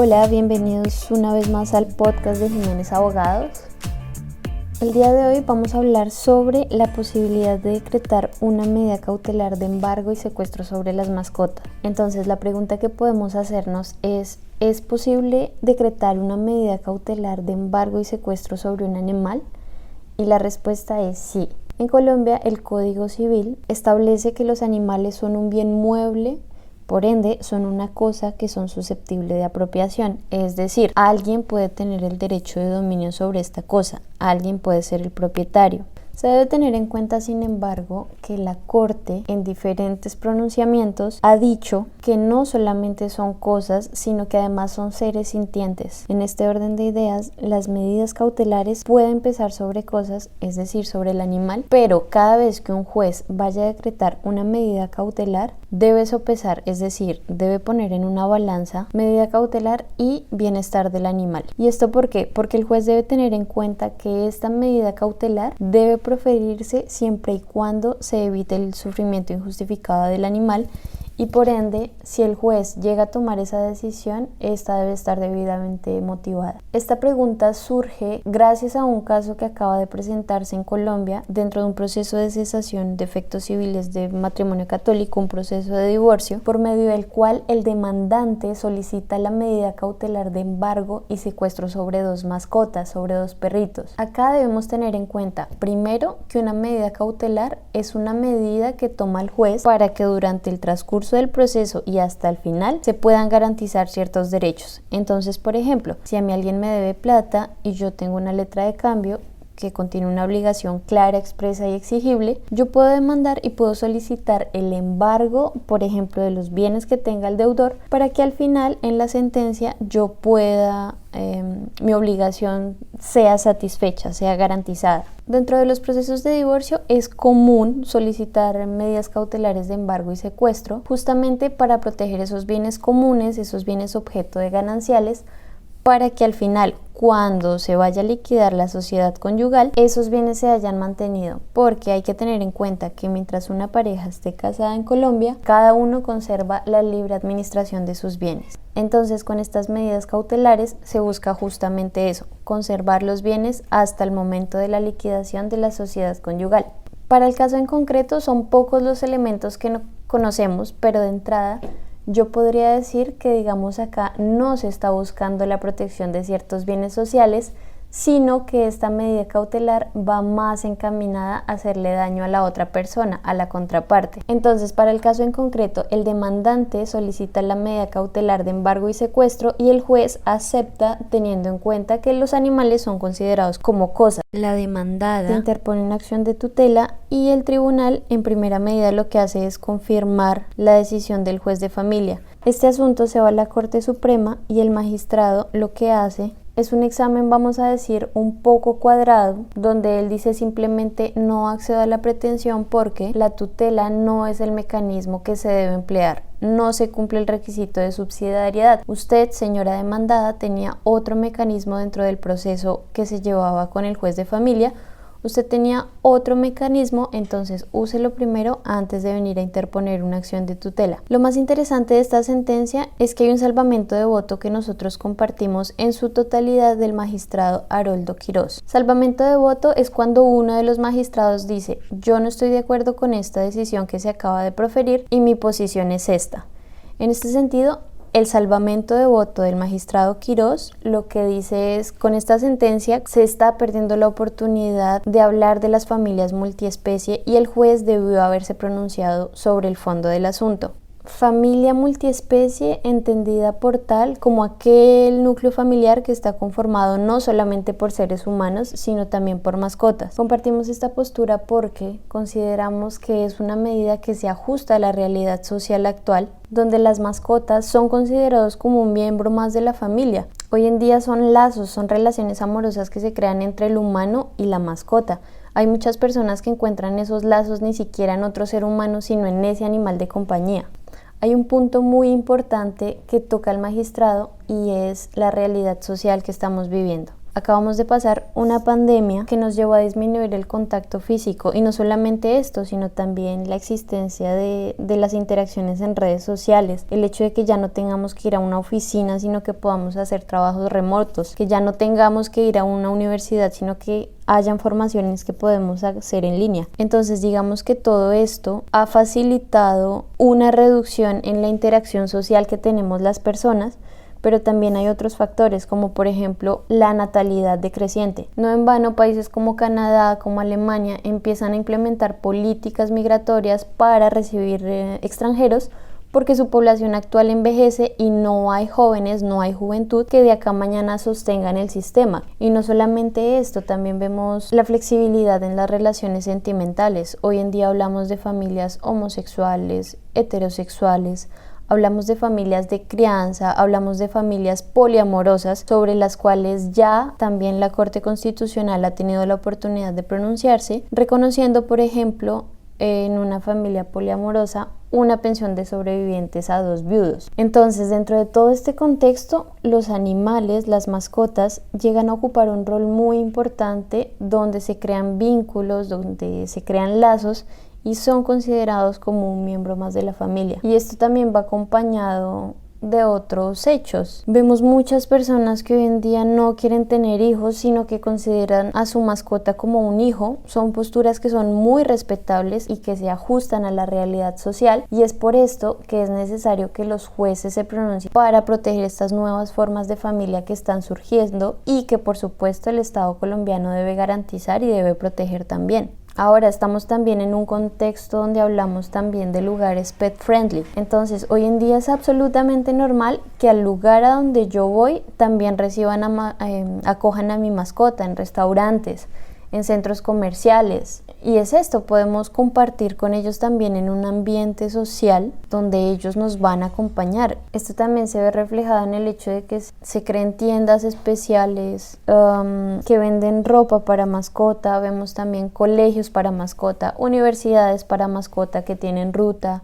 Hola, bienvenidos una vez más al podcast de Jiménez Abogados. El día de hoy vamos a hablar sobre la posibilidad de decretar una medida cautelar de embargo y secuestro sobre las mascotas. Entonces, la pregunta que podemos hacernos ¿es posible decretar una medida cautelar de embargo y secuestro sobre un animal? Y la respuesta es sí. En Colombia, el Código Civil establece que los animales son un bien mueble. Por ende, son una cosa que son susceptibles de apropiación, es decir, alguien puede tener el derecho de dominio sobre esta cosa, alguien puede ser el propietario. Se debe tener en cuenta, sin embargo, que la Corte en diferentes pronunciamientos ha dicho que no solamente son cosas, sino que además son seres sintientes. En este orden de ideas, las medidas cautelares pueden pesar sobre cosas, es decir, sobre el animal, pero cada vez que un juez vaya a decretar una medida cautelar, debe sopesar, es decir, debe poner en una balanza medida cautelar y bienestar del animal. ¿Y esto por qué? Porque el juez debe tener en cuenta que esta medida cautelar debe proferirse siempre y cuando se evite el sufrimiento injustificado del animal y por ende, si el juez llega a tomar esa decisión, esta debe estar debidamente motivada. Esta pregunta surge gracias a un caso que acaba de presentarse en Colombia dentro de un proceso de cesación de efectos civiles de matrimonio católico, un proceso de divorcio, por medio del cual el demandante solicita la medida cautelar de embargo y secuestro sobre dos mascotas, sobre dos perritos. Acá debemos tener en cuenta, primero, que una medida cautelar es una medida que toma el juez para que durante el transcurso del proceso y hasta el final se puedan garantizar ciertos derechos. Entonces, por ejemplo, si a mí alguien me debe plata y yo tengo una letra de cambio que contiene una obligación clara, expresa y exigible, yo puedo demandar y puedo solicitar el embargo, por ejemplo, de los bienes que tenga el deudor, para que al final en la sentencia yo pueda, mi obligación sea satisfecha, sea garantizada. Dentro de los procesos de divorcio es común solicitar medidas cautelares de embargo y secuestro, justamente para proteger esos bienes comunes, esos bienes objeto de gananciales, para que al final, cuando se vaya a liquidar la sociedad conyugal, esos bienes se hayan mantenido, porque hay que tener en cuenta que mientras una pareja esté casada en Colombia, cada uno conserva la libre administración de sus bienes. Entonces, con estas medidas cautelares se busca justamente eso, conservar los bienes hasta el momento de la liquidación de la sociedad conyugal. Para el caso en concreto, son pocos los elementos que no conocemos, pero de entrada yo podría decir que, digamos, acá no se está buscando la protección de ciertos bienes sociales, sino que esta medida cautelar va más encaminada a hacerle daño a la otra persona, a la contraparte. Entonces, para el caso en concreto, el demandante solicita la medida cautelar de embargo y secuestro y el juez acepta teniendo en cuenta que los animales son considerados como cosas. La demandada interpone una acción de tutela y el tribunal, en primera medida, lo que hace es confirmar la decisión del juez de familia. Este asunto se va a la Corte Suprema y el magistrado lo que hace es un examen, vamos a decir, un poco cuadrado, donde él dice simplemente no accedo a la pretensión porque la tutela no es el mecanismo que se debe emplear. No se cumple el requisito de subsidiariedad. Usted, señora demandada, tenía otro mecanismo dentro del proceso que se llevaba con el juez de familia. Usted tenía otro mecanismo, entonces úselo primero antes de venir a interponer una acción de tutela. Lo más interesante de esta sentencia es que hay un salvamento de voto que nosotros compartimos en su totalidad del magistrado Haroldo Quirós. Salvamento de voto es cuando uno de los magistrados dice: yo no estoy de acuerdo con esta decisión que se acaba de proferir y mi posición es esta. En este sentido, el salvamento de voto del magistrado Quirós lo que dice es: con esta sentencia se está perdiendo la oportunidad de hablar de las familias multiespecie y el juez debió haberse pronunciado sobre el fondo del asunto. Familia multiespecie entendida por tal como aquel núcleo familiar que está conformado no solamente por seres humanos, sino también por mascotas. Compartimos esta postura porque consideramos que es una medida que se ajusta a la realidad social actual, donde las mascotas son considerados como un miembro más de la familia. Hoy en día son lazos, son relaciones amorosas que se crean entre el humano y la mascota. Hay muchas personas que encuentran esos lazos ni siquiera en otro ser humano, sino en ese animal de compañía. Hay un punto muy importante que toca el magistrado y es la realidad social que estamos viviendo. Acabamos de pasar una pandemia que nos llevó a disminuir el contacto físico y no solamente esto, sino también la existencia de las interacciones en redes sociales, el hecho de que ya no tengamos que ir a una oficina, sino que podamos hacer trabajos remotos, que ya no tengamos que ir a una universidad, sino que hayan formaciones que podemos hacer en línea. Entonces digamos que todo esto ha facilitado una reducción en la interacción social que tenemos las personas, pero también hay otros factores como por ejemplo la natalidad decreciente. No en vano países como Canadá, como Alemania empiezan a implementar políticas migratorias para recibir extranjeros, porque su población actual envejece y no hay jóvenes, no hay juventud que de acá a mañana sostengan el sistema. Y no solamente esto, también vemos la flexibilidad en las relaciones sentimentales. Hoy en día hablamos de familias homosexuales, heterosexuales, hablamos de familias de crianza, hablamos de familias poliamorosas, sobre las cuales ya también la Corte Constitucional ha tenido la oportunidad de pronunciarse, reconociendo, por ejemplo, en una familia poliamorosa una pensión de sobrevivientes a 2 viudos. Entonces, dentro de todo este contexto, los animales, las mascotas, llegan a ocupar un rol muy importante donde se crean vínculos, donde se crean lazos y son considerados como un miembro más de la familia. Y esto también va acompañado de otros hechos. Vemos muchas personas que hoy en día no quieren tener hijos, sino que consideran a su mascota como un hijo. Son posturas que son muy respetables y que se ajustan a la realidad social, y es por esto que es necesario que los jueces se pronuncien para proteger estas nuevas formas de familia que están surgiendo y que por supuesto el Estado colombiano debe garantizar y debe proteger también. Ahora estamos también en un contexto donde hablamos también de lugares pet friendly. Entonces, hoy en día es absolutamente normal que al lugar a donde yo voy también acojan a mi mascota en restaurantes, en centros comerciales. Y es esto, podemos compartir con ellos también en un ambiente social donde ellos nos van a acompañar. Esto también se ve reflejado en el hecho de que se creen tiendas especiales que venden ropa para mascota. Vemos también colegios para mascota, universidades para mascota que tienen ruta.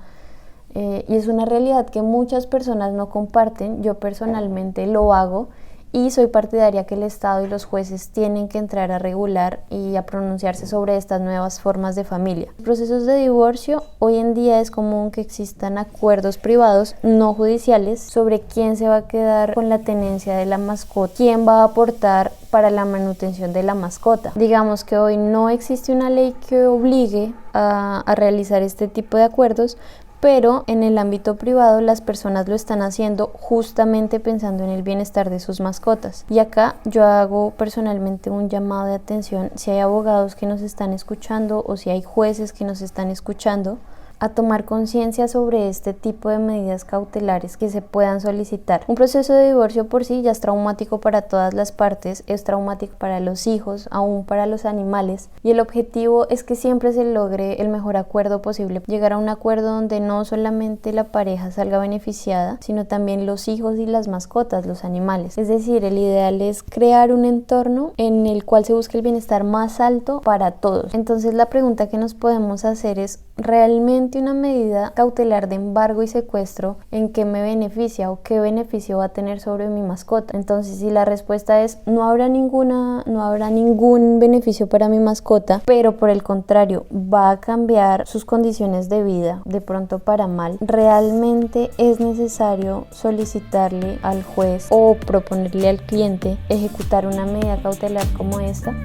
Y es una realidad que muchas personas no comparten. Yo personalmente lo hago. Y soy partidaria que el Estado y los jueces tienen que entrar a regular y a pronunciarse sobre estas nuevas formas de familia. En procesos de divorcio, hoy en día es común que existan acuerdos privados no judiciales sobre quién se va a quedar con la tenencia de la mascota, quién va a aportar para la manutención de la mascota. Digamos que hoy no existe una ley que obligue a realizar este tipo de acuerdos, pero en el ámbito privado las personas lo están haciendo justamente pensando en el bienestar de sus mascotas. Y acá yo hago personalmente un llamado de atención, si hay abogados que nos están escuchando o si hay jueces que nos están escuchando, a tomar conciencia sobre este tipo de medidas cautelares que se puedan solicitar. Un proceso de divorcio por sí ya es traumático para todas las partes, es traumático para los hijos, aún para los animales, y el objetivo es que siempre se logre el mejor acuerdo posible, llegar a un acuerdo donde no solamente la pareja salga beneficiada, sino también los hijos y las mascotas, los animales. Es decir, el ideal es crear un entorno en el cual se busque el bienestar más alto para todos. Entonces la pregunta que nos podemos hacer es, ¿realmente una medida cautelar de embargo y secuestro en qué me beneficia o qué beneficio va a tener sobre mi mascota? Entonces, si la respuesta es no habrá ningún beneficio para mi mascota, pero por el contrario va a cambiar sus condiciones de vida, de pronto para mal, ¿realmente es necesario solicitarle al juez o proponerle al cliente ejecutar una medida cautelar como esta?